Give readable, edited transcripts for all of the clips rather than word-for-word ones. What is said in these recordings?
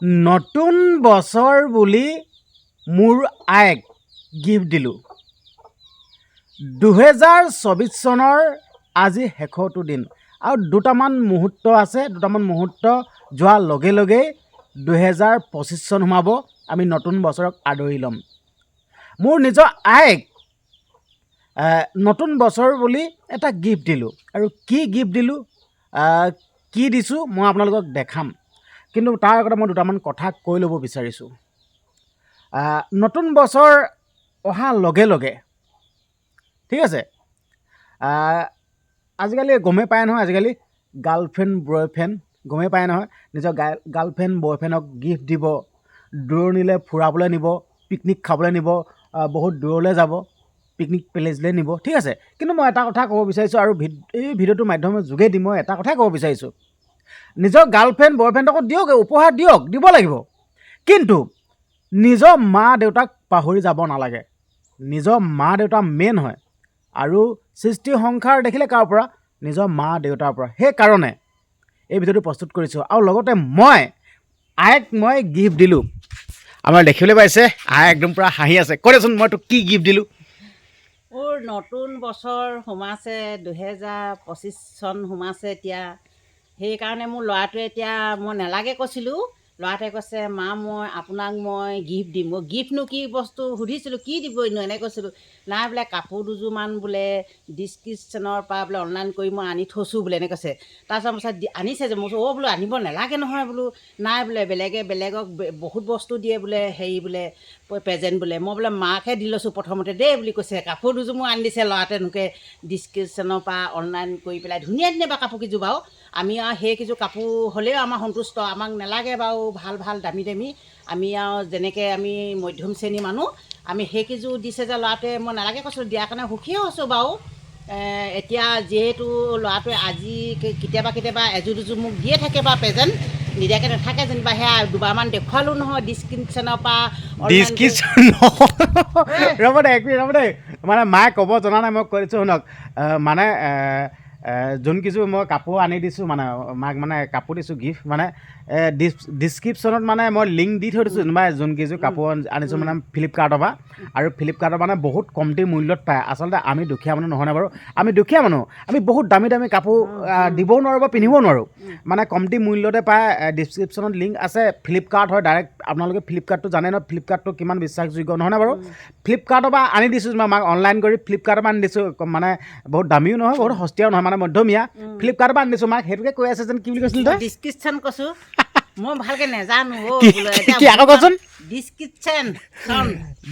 নতুন বছৰ বুলি মোৰ আইক গিফ্ট দিলোঁ। 2024 চনৰ আজি শেষৰটো দিন আৰু দুটামান মুহূৰ্ত আছে। দুটামান মুহূৰ্ত যোৱাৰ লগে লগেই 2025 চন সোমাব। আমি নতুন বছৰক আদৰি ল'ম। মোৰ নিজৰ আইক নতুন বছৰ বুলি এটা গিফ্ট দিলোঁ আৰু কি গিফ্ট দিলোঁ, কি দিছোঁ মই আপোনালোকক দেখাম। কিন্তু তাৰ আগতে মই দুটামান কথা কৈ ল'ব বিচাৰিছোঁ। নতুন বছৰ অহাৰ লগে লগে ঠিক আছে, আজিকালি গমেই পায় নহয়, আজিকালি গাৰ্লফ্ৰেণ্ড বয়ফ্ৰেণ্ড গমেই পায় নহয়, নিজৰ গাৰ্লফ্ৰেণ্ড বয়ফ্ৰেণ্ডক গিফ্ট দিব, দূৰণিলৈ ফুৰাবলৈ নিব, পিকনিক খাবলৈ নিব, বহুত দূৰলৈ যাব, পিকনিক প্লেচলৈ নিব, ঠিক আছে। কিন্তু মই এটা কথা ক'ব বিচাৰিছোঁ আৰু এই ভিডিঅ'টোৰ মাধ্যমৰ যোগেদি মই এটা কথাই ক'ব বিচাৰিছোঁ। নিজৰ গাৰ্লফ্ৰেণ্ড বয়ফ্ৰেণ্ডকো দিয়ক, উপহাৰ দিয়ক, দিব লাগিব। কিন্তু নিজৰ মা দেউতাক পাহৰি যাব নালাগে। নিজৰ মা দেউতা মেইন হয় আৰু সৃষ্টি সংসাৰ দেখিলে কাৰ পৰা? নিজৰ মা দেউতাৰ পৰা। সেইকাৰণে এই ভিডিঅ'টো প্ৰস্তুত কৰিছোঁ আৰু লগতে আইক মই গিফ্ট দিলোঁ। আমাৰ দেখিবলৈ পাইছে আই একদম পূৰা হাঁহি আছে। কৈ দেচোন মই তোক কি গিফ্ট দিলোঁ? মোৰ নতুন বছৰ সোমাইছে, 2025 চন সোমাইছে এতিয়া। সেইকাৰণে মোৰ ল'ৰাটোৱে এতিয়া মই নেলাগে কৈছিলোঁ, ল'ৰাটোৱে কৈছে মা মই আপোনাক মই গিফ্ট দিম। মই গিফ্টনো কি বস্তু সুধিছিলোঁ, কি দিব এনেও এনেকৈ কৈছিলোঁ। নাই বোলে কাপোৰ দুযোৰমান বোলে ডিছক্ৰিপশ্যনৰ পৰা বোলে অনলাইন কৰি মই আনি থৈছোঁ বোলে এনেকৈ কৈছে। তাৰপিছত মই আনিছে যে মই বোলো আনিব নালাগে নহয় বোলো। নাই বোলে বেলেগক বহুত বস্তু দিয়ে বোলে, হেৰি বোলে প্ৰেজেণ্ট বোলে। মই বোলে মাকহে দি লৈছোঁ প্ৰথমতে দেই বুলি কৈছে। কাপোৰ দুযোৰ মোক আনি দিছে ল'ৰাটোৱে এনেকৈ ডিছক্ৰিপশ্যনৰ পৰা অনলাইন কৰি পেলাই। ধুনীয়া ধুনীয়া বাৰু কাপোৰ কেইযোৰ বাৰু। আমি আৰু সেইকেইযোৰ কাপোৰ হ'লেও আমাৰ সন্তুষ্ট, আমাক নালাগে বাৰু ভাল ভাল দামী দামী। আমি আৰু যেনেকৈ আমি মধ্যম শ্ৰেণীৰ মানুহ, আমি সেইকেইযোৰ দিছে যে ল'ৰাটোৱে, মই নালাগে কৈছিলোঁ, দিয়াৰ কাৰণে সুখীও হৈছোঁ বাৰু। এতিয়া যিহেতু ল'ৰাটোৱে আজি কেতিয়াবা এযোৰ দুযোৰ মোক দিয়ে থাকে বা প্ৰেজেণ্ট, নিদিয়াকৈ নাথাকে যেনিবা। সেয়া দুবাৰমান দেখুৱালোঁ নহয় ডিছক্ৰিপশ্যনৰ পৰা অনলাইন ৰ'ব দে এক মিনিট, ৰ'ব দেই। মানে মায়ে ক'ব জনা নাই, মই কৈ দিছোঁ শুনক। মানে যোনকেইযোৰ মই কাপোৰ আনি দিছোঁ, মানে মাক মানে কাপোৰ দিছোঁ গিফ্ট, মানে ডিছক্ৰিপশ্যনত মানে মই লিংক দি থৈ দিছোঁ। মানে যোনকেইযোৰ কাপোৰ আনিছোঁ মানে ফ্লিপকাৰ্টৰ পৰা, আৰু ফ্লিপকাৰ্টৰ মানে বহুত কমটি মূল্যত পায়। আচলতে আমি দুখীয়া মানুহ নহয়নে বাৰু? আমি দুখীয়া মানুহ, আমি বহুত দামী দামী কাপোৰ দিবও নোৱাৰোঁ বা পিন্ধিবও নোৱাৰোঁ। মানে কমটি মূল্যতে পায়। ডিছক্ৰিপশ্যনত লিংক আছে। ফ্লিপকাৰ্ট হয় ডাইৰেক্ট। আপোনালোকে ফ্লিপকাৰ্টটো জানে ন, ফ্লিপকাৰ্টটো কিমান বিশ্বাসযোগ্য নহয়নে বাৰু? ফ্লিপকাৰ্টৰ পৰা আনি দিছোঁ মই মাক অনলাইন কৰি, ফ্লিপকাৰ্টৰ পৰা আনি দিছোঁ। মানে বহুত দামীও নহয়, বহুত সস্তীয়াও নহয়, মানে মধ্যমীয়া। ফ্লিপকাৰ্টৰ পৰা আনি দিছোঁ। মাক সেইটোকে কৈ আছে যেন, কি বুলি কৈছিল তই? ডিছক্ৰিপশ্যন কৈছোঁ, মই ভালকৈ নেজানো কি আকৌ কচোন?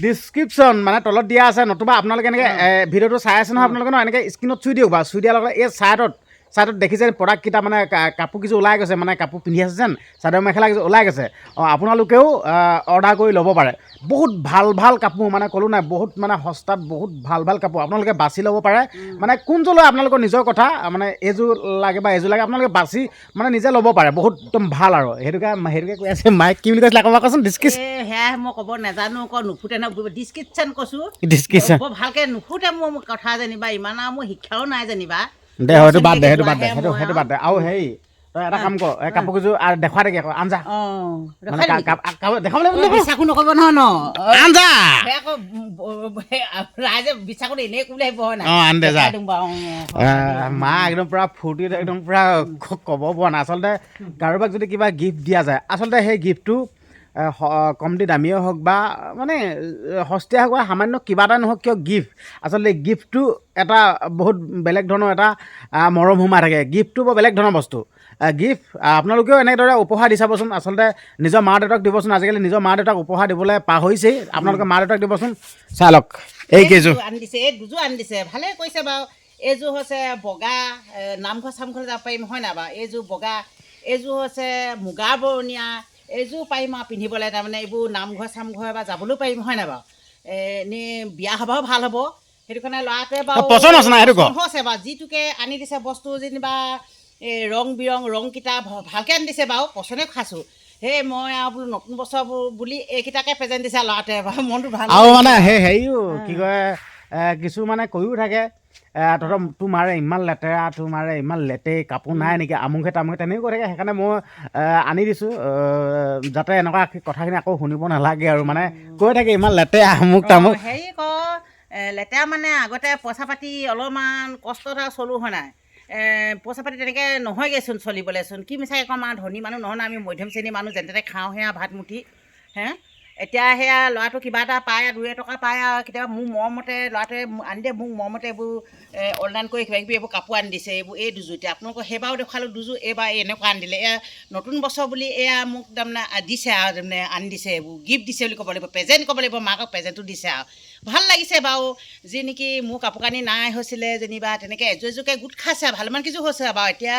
ডিছক্ৰিপশ্যন মানে তলত দিয়া আছে। নতুবা আপোনালোকে এনেকৈ ভিডিঅ'টো চাই আছে নহয় আপোনালোকে, ন এনেকৈ স্ক্ৰীণত চুই দিয়ক বাৰু। চুই দিয়াৰ লগে এই ছাইডত দেখিছে প্ৰডাক্টকেইটা, মানে কাপোৰ কিছু ওলাই গৈছে, মানে কাপোৰ পিন্ধি আছে যেন, চাদৰ মেখেলা কিছু ওলাই গৈছে। আপোনালোকেও অৰ্ডাৰ কৰি ল'ব পাৰে। বহুত ভাল ভাল কাপোৰ, মানে ক'লোঁ নাই, বহুত মানে সস্তাত বহুত ভাল ভাল কাপোৰ আপোনালোকে বাছি ল'ব পাৰে। মানে কোনযোৰ লয় আপোনালোকৰ নিজৰ কথা, মানে এইযোৰ লাগে বা এইযোৰ লাগে আপোনালোকে বাছি মানে নিজে ল'ব পাৰে। বহুত একদম ভাল আৰু সেইটোকে কৈ আছে মাইক। কি বুলি কৈছিলে আকৌ কচোন? সেয়াই মই ক'ব নাজানো, নুফুটে ন। ডিছক্ৰিপশ্যন কৈছোঁ, ডিছক্ৰিপশ্যন বৰ ভালকৈ নুফুটে মোৰ কথা যেনিবা। ইমান আৰু মোৰ শিক্ষাও নাই যেনিবা। দে সেইটো বাদ দে, সেইটো বাদ দে। আৰু হেৰি, তই এটা কাম কৰ, এই কাপোৰ কেইযোৰ দেখুৱাই থাকে আকৌ আঞ্জা। দেখাবলৈ বিশ্বাসো নকৰিব নহয় ন, আঞ্জা আকৌ ৰাইজে বিশ্বাসত এনেই ক'বলৈ আহিব হয় নাই? আন দে যা। বাৰু মা একদম পূৰা ফূৰ্তিত, একদম পূৰা ক'ব পৰা নাই। আচলতে কাৰোবাক যদি কিবা গিফ্ট দিয়া যায়, আচলতে সেই গিফ্টটো কমটি দামীয়ে হওক বা মানে সস্তীয়া হওক বা সামান্য কিবা এটা নহওক কিয়, গিফ্ট আচলতে গিফ্টটো এটা বহুত বেলেগ ধৰণৰ এটা মৰম সোমাই থাকে। গিফ্টটো বৰ বেলেগ ধৰণৰ বস্তু। গিফ্ট আপোনালোকেও এনেদৰে উপহাৰ দি চাবচোন। আচলতে নিজৰ মা দেউতাক দিবচোন। আজিকালি নিজৰ মা দেউতাক উপহাৰ দিবলৈ পাহৰিছেই। আপোনালোকে মা দেউতাক দিবচোন। চাই লওক এইকেইযোৰ আনি দিছে, এই দুযোৰ আনি দিছে, ভালেই কৰিছে বাৰু। এইযোৰ হৈছে বগা, নামঘৰ চামঘৰ যাব পাৰিম হয় নাই বাৰু? এইযোৰ বগা, এইযোৰ হৈছে মুগা বৰণীয়া। এইযোৰ পাৰিম আৰু পিন্ধিবলৈ, তাৰমানে এইবোৰ নামঘৰ চামঘৰ বা যাবলৈও পাৰিম হয় নাই বাৰু? এনেই বিয়া সভাও ভাল হ'ব। সেইটো কাৰণে ল'ৰাটোৱে বাৰু পচন্দ আছে নাই সেইটো ক? হৈছে বাৰু। যিটোকে আনি দিছে বস্তু যেনিবা এই ৰং ৰংকেইটা ভালকৈ আনি দিছে বাৰু, পচন্দে খাইছোঁ। সেই মই আৰু বোলো নতুন বছৰ বুলি এইকেইটাকে প্ৰেজেণ্ট দিছে ল'ৰাটোৱে বাৰু। মনটো ভাল। আৰু মানে হেৰিও কি কয়, কিছু মানে কৈও থাকে তহঁতৰ তোমাৰে ইমান লেতেৰা তোমাৰে ইমান লেতেৰি কাপোৰ নাই নেকি আমুকহে তামুকহে তেনেকৈ কৈ থাকে। সেইকাৰণে মই আনি দিছোঁ যাতে এনেকুৱা কথাখিনি আকৌ শুনিব নালাগে আৰু মানে কৈ থাকে ইমান লেতেৰা আমুক তামুক। হেৰি লেতেৰা মানে আগতে পইচা পাতি অলপমান কষ্ট এটা চলোঁ হয় নাই, পইচা পাতি তেনেকৈ নহয়গৈচোন চলিবলৈচোন, কি মিছাকৈ ক'ম আৰু ধনী মানুহ নহয়, আমি মধ্যম শ্ৰেণীৰ মানুহ যেনে তেনে খাওঁ সেয়া ভাত মুঠি এতিয়া সেয়া ল'ৰাটো কিবা এটা পায় আৰু 2 টকা পায় আৰু কেতিয়াবা মোৰ মৰমতে ল'ৰাটোৱে আনি দিয়ে, মোক মৰমতে এইবোৰ অনলাইন কৰি কিবা কিবি এইবোৰ কাপোৰ আনি দিছে, এই দুযোৰ এতিয়া আপোনালোকক সেইবাৰো দেখুৱালোঁ দুযোৰ, এইবাৰ এনেকুৱা আনি দিলে, এয়া নতুন বছৰ বুলি এয়া মোক তাৰমানে দিছে আৰু তাৰমানে আনি দিছে, এইবোৰ গিফ্ট দিছে বুলি ক'ব লাগিব, প্ৰেজেণ্ট ক'ব লাগিব, মাকক প্ৰেজেণ্টটো দিছে আৰু ভাল লাগিছে বাৰু। যি নেকি মোৰ কাপোৰ কানি নাই হৈছিলে যেনিবা তেনেকৈ এযোৰকে গোট খাইছে আৰু ভালমান কিছু হৈছে বাৰু, এতিয়া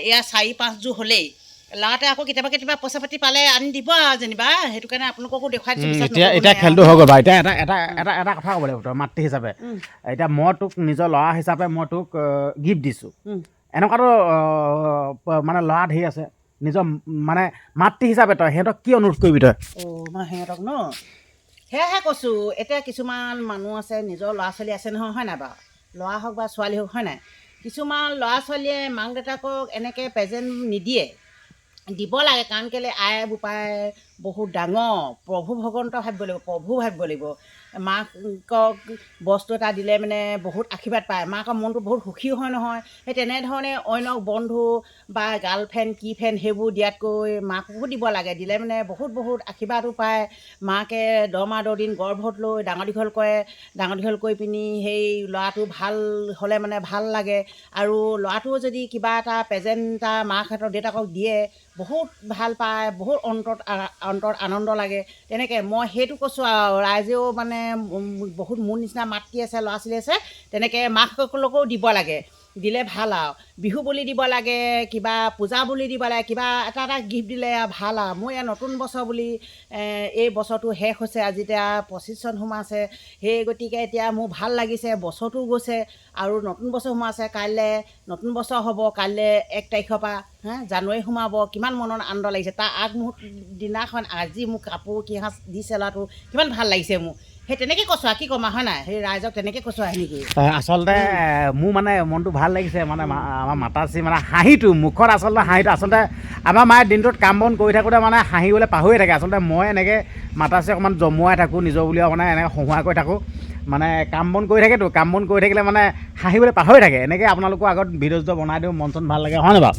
এয়া 4-5 যোৰ হ'লেই। ল'ৰাটোৱে আকৌ কেতিয়াবা পইচা পাতি পালে আনি দিব আৰু যেনিবা, সেইটো কাৰণে আপোনালোককো দেখুৱাই দিছোঁ। এতিয়া খেলটো হৈ গ'ল বাৰু। এতিয়া এটা কথা ক'ব লাগিব তই মাতৃ হিচাপে, এতিয়া মই তোক নিজৰ ল'ৰা হিচাপে মই তোক গিফ্ট দিছোঁ, এনেকুৱাতো মানে ল'ৰা ধেৰ আছে, নিজৰ মানে মাতৃ হিচাপে তই সিহঁতক কি অনুৰোধ কৰিবি তই? মই সিহঁতক সেয়াহে কৈছোঁ, এতিয়া কিছুমান মানুহ আছে নিজৰ ল'ৰা ছোৱালী আছে নহয়, হয় নাই বাৰু, ল'ৰা হওক বা ছোৱালী হওক, হয় নাই, কিছুমান ল'ৰা ছোৱালীয়ে মাক দেউতাকক এনেকৈ প্ৰেজেণ্ট নিদিয়ে, দিব লাগে, কাৰণ কেলৈ আই বোপাই বহুত ডাঙৰ প্ৰভু ভগৱন্ত ভাবিব লাগিব, প্ৰভু ভাবিব লাগিব। মাকক বস্তু এটা দিলে মানে বহুত আশীৰ্বাদ পায়, মাকৰ মনটো বহুত সুখী হয় নহয়। সেই তেনেধৰণে অন্য বন্ধু বা গাৰ্লফ্ৰেণ্ড কি ফ্ৰেণ্ড সেইবোৰ দিয়াতকৈ মাককো দিব লাগে, দিলে মানে বহুত আশীৰ্বাদো পায়। মাকে 10 দিন গৰ্ভত লৈ ডাঙৰ দীঘল কৰি পিনি সেই ল'ৰাটো ভাল হ'লে মানে ভাল লাগে। আৰু ল'ৰাটোও যদি কিবা এটা প্ৰেজেণ্ট এটা মাকহঁতৰ দেউতাকক দিয়ে বহুত ভাল পায়, বহুত অন্তৰত আনন্দ লাগে। তেনেকৈ মই সেইটো কৈছোঁ আৰু ৰাইজেও মানে বহুত মোৰ নিচিনা মাতৃ আছে, ল'ৰা ছোৱালী আছে, তেনেকৈ মাকসকলকো দিব লাগে, দিলে ভাল আৰু। বিহু বুলি দিব লাগে, কিবা পূজা বুলি দিব লাগে, কিবা এটা গিফ্ট দিলে ভাল আৰু। মোৰ এয়া নতুন বছৰ বুলি এই বছৰটো শেষ হৈছে, আজি এতিয়া 25 চন সোমাইছে, সেই গতিকে এতিয়া মোৰ ভাল লাগিছে, বছৰটো গৈছে আৰু নতুন বছৰ সোমাইছে, কাইলৈ নতুন বছৰ হ'ব, কাইলৈ 1 তাৰিখৰ পৰা জানুৱাৰী সোমাব, কিমান মনত আনন্দ লাগিছে। তাৰ আগমুহূৰ্ত দিনাখন আজি মোক কাপোৰ কি সাজ দিছে ল'ৰাটো, কিমান ভাল লাগিছে মোৰ। সেই তেনেকৈ কৈছোঁ আৰু কি ক'ম আৰু, হয় নাই, সেই ৰাইজক তেনেকৈ কৈছোঁ আৰু নেকি। আচলতে মোৰ মানে মনটো ভাল লাগিছে, মানে আমাৰ মাতাশ্ৰী মানে হাঁহিটো মুখত আচলতে আমাৰ মায়ে দিনটোত কাম বন কৰি থাকোঁতে মানে হাঁহিবলৈ পাহৰিয়ে থাকে। আচলতে মই এনেকৈ মাতাশ্ৰী অকণমান জমুৱাই থাকোঁ, নিজৰ বুলিও মানে এনেকৈ হহুৱাই কৰি থাকোঁ, মানে কাম বন কৰি থাকিলে মানে হাঁহিবলৈ পাহৰি থাকে। এনেকৈ আপোনালোকৰ আগত ভিডিঅ' বনাই দিওঁ, মন চন ভাল লাগে, হয় নাই বাৰু?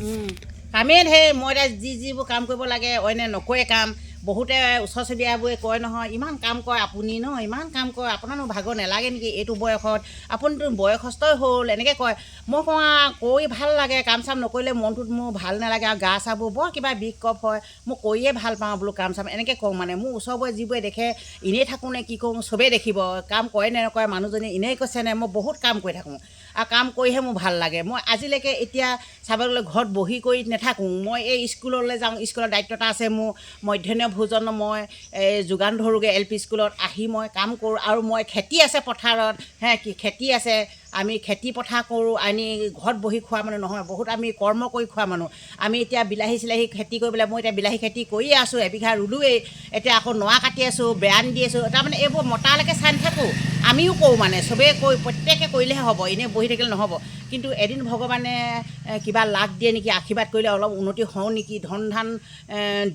কামেই ধেৰ, মই এতিয়া যিবোৰ কাম কৰিব লাগে অইনে নকৰে কাম। বহুতে ওচৰ চুবুৰীয়াবোৰে কয় নহয়, ইমান কাম কৰে আপুনি ইমান কাম কৰে, আপোনাৰনো ভাগৰ নালাগে নেকি এইটো বয়সত, আপুনিতো বয়সস্থই হ'ল, এনেকৈ কয়। মই কওঁ কৰি ভাল লাগে, কাম চাম নকৰিলে মনটোত মোৰ ভাল নালাগে আৰু গা চাবোৰ বৰ কিবা বিষ কফ হয়, মই কৰিয়ে ভাল পাওঁ বোলো কাম চাম, এনেকৈ কওঁ। মানে মোৰ ওচৰবোৰে যিবোৰে দেখে এনেই থাকোঁ নে কি কৰোঁ, চবেই দেখিব কাম কৰে নে নকৰে, মানুহজনী এনেই কৈছে নে, মই বহুত কাম কৰি থাকোঁ আৰু কাম কৰিহে মোৰ ভাল লাগে। মই আজিলৈকে এতিয়া চাবলৈ গ'লে ঘৰত বহি কৰি নাথাকোঁ, মই এই স্কুললৈ যাওঁ, স্কুলৰ দায়িত্ব এটা আছে মোৰ, মধ্যাহ্ন ভোজন মই যোগান ধৰোঁগৈ LP স্কুলত, আহি মই কাম কৰোঁ। আৰু মই খেতি আছে পথাৰত, খেতি আছে, আমি খেতি পথাৰ কৰোঁ, আনি ঘৰত বহি খোৱা মানুহ নহয়, বহুত আমি কৰ্ম কৰি খোৱা মানুহ। আমি এতিয়া বিলাহী চিলাহী খেতি কৰিবলৈ, মই এতিয়া বিলাহী খেতি কৰিয়ে আছোঁ, এবিঘা ৰুলোৱেই, এতিয়া আকৌ নৰা কাটি আছোঁ, বেৰান দি আছোঁ, তাৰমানে এইবোৰ মতালৈকে চাই নাথাকোঁ, আমিও কৰোঁ, মানে চবেই প্ৰত্যেকে কৰিলেহে হ'ব, এনেই বহি থাকিলে নহ'ব। কিন্তু এদিন ভগৱানে কিবা লাভ দিয়ে নেকি, আশীৰ্বাদ কৰিলে অলপ উন্নতি হওঁ নেকি, ধন ধান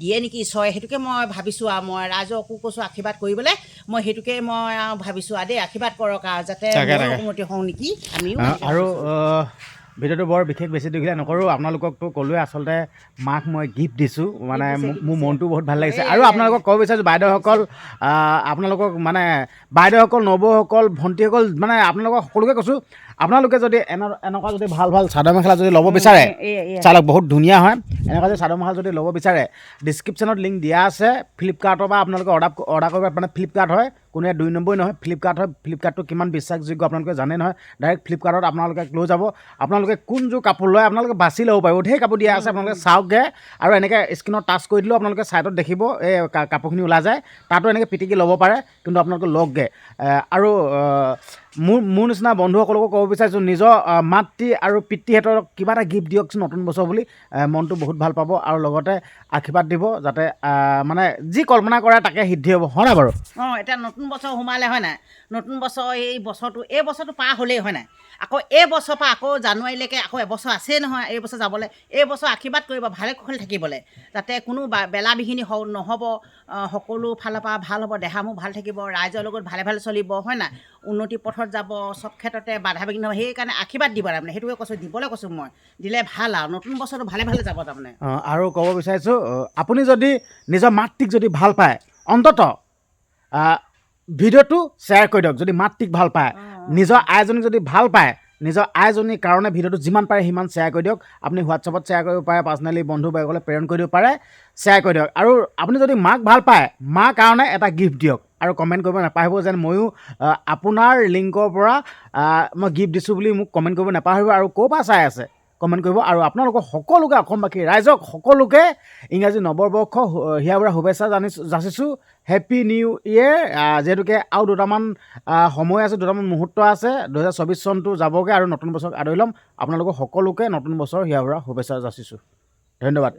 দিয়ে নেকি ঈশ্বৰে, সেইটোকে মই ভাবিছোঁ আৰু। মই ৰাইজকো কৈছোঁ আশীৰ্বাদ কৰিবলৈ, মই সেইটোকে মই ভাবিছোঁ আৰু দেই, আশীৰ্বাদ কৰক আৰু যাতে উন্নতি হওঁ নেকি আমিও। আৰু ভিডিঅ'টো বৰ বিশেষ বেছি দীঘলীয়া নকৰোঁ, আপোনালোককতো ক'লোৱে আচলতে মাক মই গিফ্ট দিছোঁ, মানে মোৰ মনটো বহুত ভাল লাগিছে। আৰু আপোনালোকক ক'ব বিচাৰিছোঁ বাইদেউসকল, আপোনালোকক মানে বাইদেউসকল, নবৌসকল, ভণ্টিসকল, মানে আপোনালোকক সকলোকে কৈছোঁ, আপোনালোকে যদি এনেকুৱা যদি ভাল চাদৰ মেখেলা যদি ল'ব বিচাৰে, চালক বহুত ধুনীয়া হয়, এনেকুৱা যদি চাদৰ মেখেলা যদি ল'ব বিচাৰে, ডিছক্ৰিপশ্যনত লিংক দিয়া আছে, ফ্লিপকাৰ্টৰ পৰা আপোনালোকে অৰ্ডাৰ কৰিব। মানে ফ্লিপকাৰ্ট হয়, কোনো 2 নম্বৰী নহয়, ফ্লিপকাৰ্ট হয়। ফ্লিপকাৰ্টটো কিমান বিশ্বাসযোগ্য আপোনালোকে জানে নহয়, ডাইৰেক্ট ফ্লিপকাৰ্টত আপোনালোকে লৈ যাব, আপোনালোকে কোনযোৰ কাপোৰ লয় আপোনালোকে বাছি ল'ব পাৰিব, ঢেৰ কাপোৰ দিয়া আছে, আপোনালোকে চাওকগৈ। আৰু এনেকৈ স্ক্ৰীণত টাচ কৰি দিলেও আপোনালোকে ছাইডত দেখিব এই কাপোৰখিনি ওলাই যায়, তাতো এনেকৈ পিটিকি ল'ব পাৰে, কিন্তু আপোনালোকে লওকগৈ। আৰু মোৰ নিচিনা বন্ধুসকলকো ক'ব বিচাৰিছোঁ নিজৰ মাতৃ আৰু পিতৃহঁতক কিবা এটা গিফ্ট দিয়কচোন নতুন বছৰ বুলি মনটো বহুত ভাল পাব আৰু লগতে আশীৰ্বাদ দিব যাতে মানে যি কল্পনা কৰে তাকে সিদ্ধি হ'ব হয় নাই বাৰু এতিয়া নতুন বছৰ সোমালে হয় নাই নতুন বছৰ এই বছৰটো পাৰ হ'লেই হয় নাই আকৌ এই বছৰৰ পৰা আকৌ জানুৱাৰীলৈকে আকৌ এবছৰ আছেই নহয় এই বছৰ যাবলৈ এই বছৰ আশীৰ্বাদ কৰিব ভালে কুশলে থাকিবলৈ যাতে কোনো বেলা বিঘিনি নহ'ব সকলো ফালৰ পৰা ভাল হ'ব দেহা মোৰ ভাল থাকিব ৰাইজৰ লগত ভালে ভালে চলিব হয় নাই উন্নতি পথত যাব চব ক্ষেত্ৰতে বাধা বিঘিনি হ'ব সেইকাৰণে আশীৰ্বাদ দিব তাৰমানে সেইটোকে কৈছোঁ দিবলৈ কৈছোঁ মই দিলে ভাল আৰু নতুন বছৰটো ভালে ভালে যাব তাৰমানে আৰু ক'ব বিচাৰিছোঁ আপুনি যদি নিজৰ মাতৃক যদি ভাল পায় অন্ততঃ ভিডিঅ'টো শ্বেয়াৰ কৰি দিয়ক যদি মাতৃক ভাল পায় নিজৰ আইজনীক যদি ভাল পায় নিজৰ আইজনীৰ কাৰণে ভিডিঅ'টো যিমান পাৰে সিমান শ্বেয়াৰ কৰি দিয়ক আপুনি হোৱাটছএপত শ্বেয়াৰ কৰিব পাৰে পাৰ্চনেলি বন্ধু বান্ধৱীসকলে প্ৰেৰণ কৰি দিব পাৰে শ্বেয়াৰ কৰি দিয়ক আৰু আপুনি যদি মাক ভাল পায় মাৰ কাৰণে এটা গিফ্ট দিয়ক আৰু কমেণ্ট কৰিব নাপাহৰিব যেন ময়ো আপোনাৰ লিংকৰ পৰা মই গিফ্ট দিছোঁ বুলি মোক কমেণ্ট কৰিব নাপাহৰিব আৰু ক'ৰ পৰা চাই আছে কমেণ্ট কৰিব আৰু আপোনালোকক সকলোকে অসমবাসী ৰাইজক সকলোকে ইংৰাজী নৱবৰ্ষ হিয়াবৰা শুভেচ্ছা যাচিছোঁ হেপ্পী নিউ ইয়েৰ যিহেতুকে আৰু দুটামান সময় আছে দুটামান মুহূৰ্ত আছে 2024 চনটো যাবগৈ আৰু নতুন বছৰক আদৰি ল'ম আপোনালোকক সকলোকে নতুন বছৰ হিয়াবৰা শুভেচ্ছা যাচিছোঁ ধন্যবাদ